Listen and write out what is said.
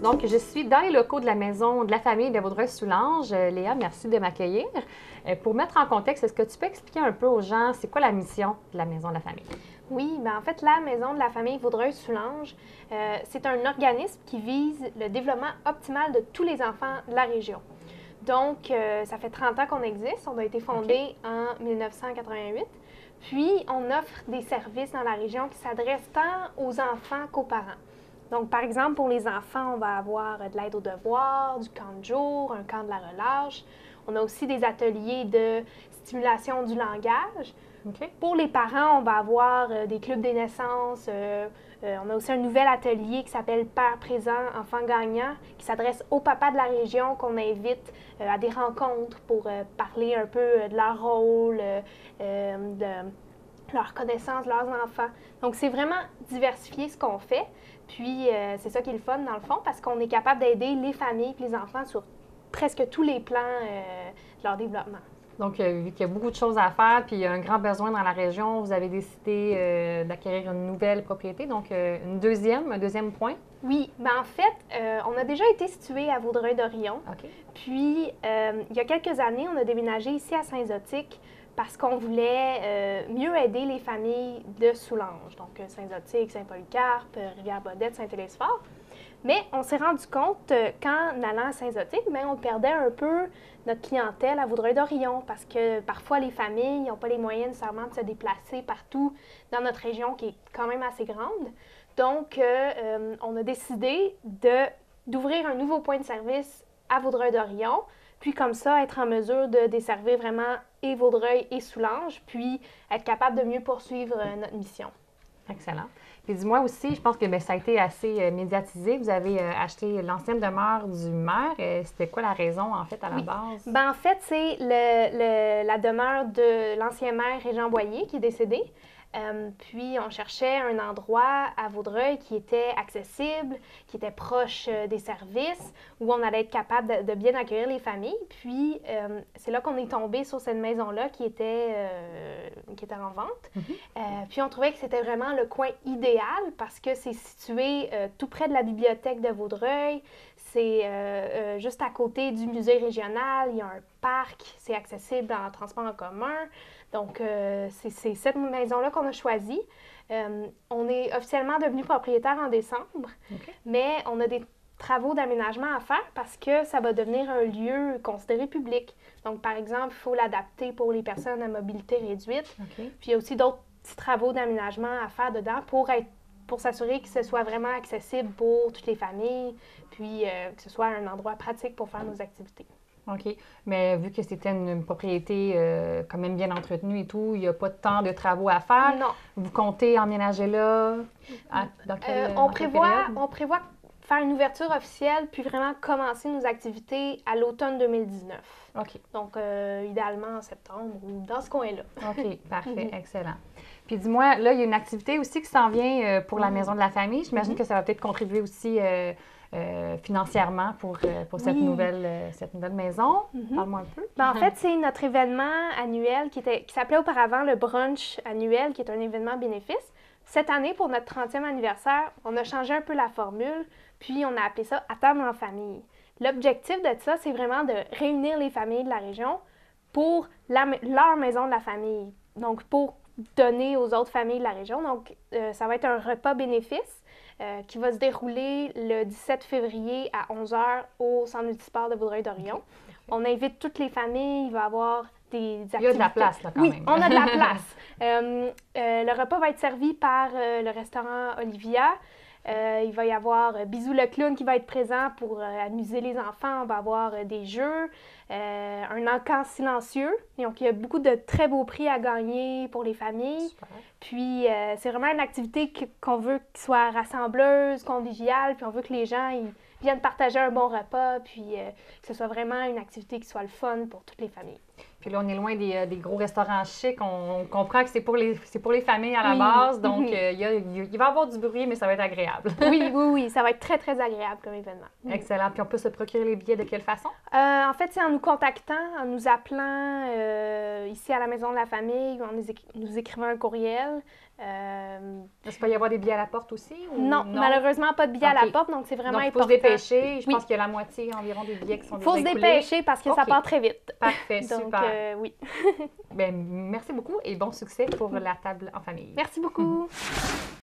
Donc, je suis dans les locaux de la maison de la famille de Vaudreuil-Soulanges. Léa, merci de m'accueillir. Pour mettre en contexte, est-ce que tu peux expliquer un peu aux gens, c'est quoi la mission de la maison de la famille? Oui, bien en fait, la Maison de la famille Vaudreuil-Soulanges, c'est un organisme qui vise le développement optimal de tous les enfants de la région. Donc, ça fait 30 ans qu'on existe. On a été fondé en 1988. Puis, on offre des services dans la région qui s'adressent tant aux enfants qu'aux parents. Donc, par exemple, pour les enfants, on va avoir de l'aide aux devoirs, du camp de jour, un camp de la relâche. On a aussi des ateliers de stimulation du langage. OK. Pour les parents, on va avoir des clubs des naissances. On a aussi un nouvel atelier qui s'appelle Père présent, enfant gagnant, qui s'adresse aux papas de la région qu'on invite à des rencontres pour parler un peu de leur rôle, de leur connaissance, de leurs enfants. Donc, c'est vraiment diversifier ce qu'on fait. Puis, c'est ça qui est le fun, dans le fond, parce qu'on est capable d'aider les familles et les enfants sur presque tous les plans de leur développement. Donc, vu qu'il y a beaucoup de choses à faire, puis il y a un grand besoin dans la région, vous avez décidé d'acquérir une nouvelle propriété, donc un deuxième point. Oui, bien en fait, on a déjà été situé à Vaudreuil-Dorion. OK. Puis, il y a quelques années, on a déménagé ici à Saint-Zotique parce qu'on voulait mieux aider les familles de Soulanges, donc Saint-Zotique, Saint-Polycarpe, Rivière-Baudette, Saint-Télésphore. Mais on s'est rendu compte qu'en allant à Saint-Zotique, on perdait un peu notre clientèle à Vaudreuil-Dorion parce que parfois les familles n'ont pas les moyens nécessairement de se déplacer partout dans notre région qui est quand même assez grande. Donc, on a décidé d'ouvrir un nouveau point de service à Vaudreuil-Dorion, puis comme ça, être en mesure de desservir vraiment et Vaudreuil et Soulanges, puis être capable de mieux poursuivre notre mission. Excellent. Puis dis-moi aussi, je pense que ça a été assez médiatisé. Vous avez acheté l'ancienne demeure du maire. C'était quoi la raison, en fait, à la base? Ben, en fait, c'est la demeure de l'ancien maire Régent Boyer qui est décédé. Puis, on cherchait un endroit à Vaudreuil qui était accessible, qui était proche des services, où on allait être capable de bien accueillir les familles. Puis, c'est là qu'on est tombé sur cette maison-là qui était en vente. Puis, on trouvait que c'était vraiment le coin idéal parce que c'est situé tout près de la bibliothèque de Vaudreuil. C'est juste à côté du musée régional. Il y a un parc, c'est accessible en transport en commun. Donc, c'est cette maison-là qu'on a choisie. On est officiellement devenu propriétaire en décembre, mais on a des travaux d'aménagement à faire parce que ça va devenir un lieu considéré public. Donc, par exemple, il faut l'adapter pour les personnes à mobilité réduite. Puis, il y a aussi d'autres petits travaux d'aménagement à faire dedans pour s'assurer que ce soit vraiment accessible pour toutes les familles, puis que ce soit un endroit pratique pour faire nos activités. OK. Mais vu que c'était une propriété quand même bien entretenue et tout, il n'y a pas tant de travaux à faire. Non. Vous comptez emménager là? On prévoit faire une ouverture officielle puis vraiment commencer nos activités à l'automne 2019. OK. Donc, idéalement en septembre ou dans ce coin-là. OK, parfait, excellent. Puis dis-moi, là, il y a une activité aussi qui s'en vient pour la maison de la famille. J'imagine que ça va peut-être contribuer aussi financièrement pour cette nouvelle maison. Parle-moi un peu. Ben, en fait, c'est notre événement annuel qui s'appelait auparavant le brunch annuel, qui est un événement bénéfice. Cette année, pour notre 30e anniversaire, on a changé un peu la formule, puis on a appelé ça « À table en famille ». L'objectif de ça, c'est vraiment de réunir les familles de la région pour leur maison de la famille, donc pour donner aux autres familles de la région. Donc, ça va être un repas bénéfice qui va se dérouler le 17 février à 11h au Centre multisport de Vaudreuil-Dorion. On invite toutes les familles, il va y avoir des activités. Il y a de la place, là, quand même. Oui, on a de la place. Le repas va être servi par le restaurant Olivia. Il va y avoir Bisou le clown qui va être présent pour amuser les enfants. On va avoir des jeux, un encan silencieux. Donc, il y a beaucoup de très beaux prix à gagner pour les familles. Super. Puis, c'est vraiment une activité qu'on veut qu'elle soit rassembleuse, conviviale, puis on veut que les gens viennent partager un bon repas, puis que ce soit vraiment une activité qui soit le fun pour toutes les familles. Puis là, on est loin des gros restaurants chics. On comprend que c'est pour les familles à la Oui. base. Donc, il va y avoir du bruit, mais ça va être agréable. Oui, ça va être très, très agréable comme événement. Excellent. Puis on peut se procurer les billets de quelle façon? En fait, c'est en nous contactant, en nous appelant ici à la Maison de la Famille ou en nous écrivant un courriel. Est-ce qu'il va y avoir des billets à la porte aussi? Ou Non, malheureusement, pas de billets à la porte, donc c'est vraiment donc, il faut important. se dépêcher. Je pense qu'il y a la moitié environ des billets qui sont déjà Il faut se écoulés. dépêcher parce que ça part très vite. Parfait, donc, super. Oui. Merci beaucoup et bon succès pour la table en famille. Merci beaucoup.